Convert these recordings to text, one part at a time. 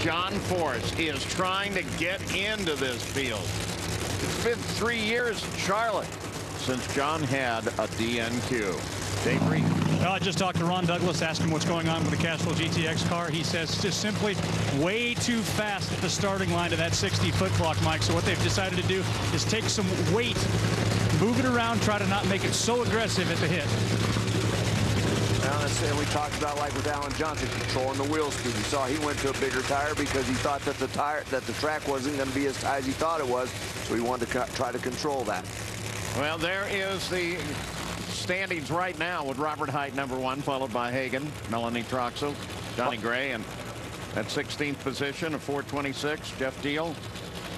John Force is trying to get into this field. It's been 3 years in Charlotte since John had a DNQ. Dave Reed. Well, I just talked to Ron Douglas, asked him what's going on with the Castrol GTX car. He says it's just simply way too fast at the starting line of that 60-foot clock, Mike. So what they've decided to do is take some weight, move it around, try to not make it so aggressive at the hit. Well, and we talked about, like with Alan Johnson, controlling the wheel speed. You saw he went to a bigger tire because he thought that the track wasn't going to be as tight as he thought it was. So he wanted to try to control that. Well, there is the standings right now with Robert Hight #1, followed by Hagan, Melanie Troxel, Johnny Gray, and at 16th position of 426, Jeff Deal.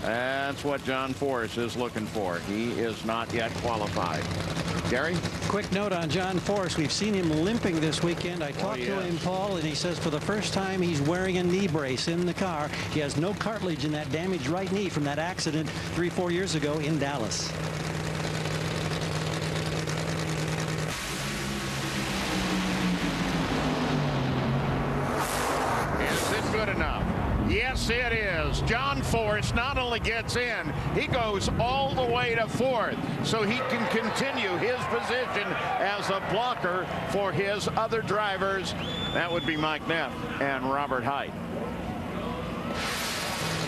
That's what John Force is looking for. He is not yet qualified. Gary? Quick note on John Force. We've seen him limping this weekend. I talked to him, Paul, and he says for the first time he's wearing a knee brace in the car. He has no cartilage in that damaged right knee from that accident 3-4 years ago in Dallas. Is it good enough? Yes, it is. John Force not only gets in, he goes all the way to 4th, so he can continue his position as a blocker for his other drivers. That would be Mike Neff and Robert Hight.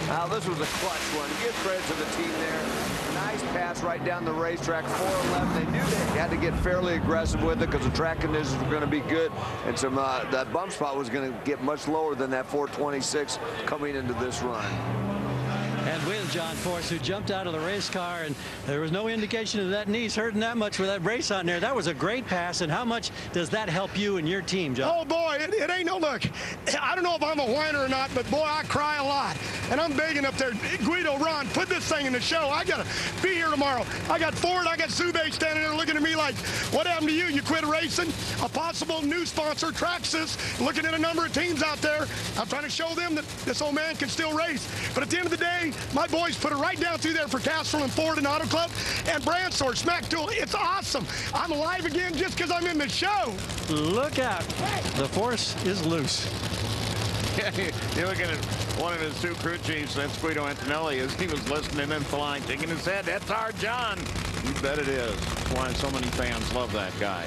Now, this was a clutch one. Give credit to the team there. Nice pass right down the racetrack, 4-11. They knew they had to get fairly aggressive with it because the track conditions were going to be good, and that bump spot was going to get much lower than that 426 coming into this run. And with John Force, who jumped out of the race car, and there was no indication of that knees hurting that much with that brace on there. That was a great pass. And how much does that help you and your team, John? Oh, boy, it ain't no look. I don't know if I'm a whiner or not, but, boy, I cry a lot. And I'm begging up there, Guido, Ron, put this thing in the show. I got to be here tomorrow. I got Ford, I got Sube standing there looking at me like, what happened to you? You quit racing? A possible new sponsor, Traxxas, looking at a number of teams out there. I'm trying to show them that this old man can still race. But at the end of the day, my boys put it right down through there for Castrol and Ford and Auto Club and Brandsor, Smack Tool. It's awesome. I'm alive again just because I'm in the show. Look out. The Force is loose. You're looking at one of his two crew chiefs, that's Guido Antonelli, as he was listening in flying, shaking his head. That's our John. You bet it is. That's why so many fans love that guy.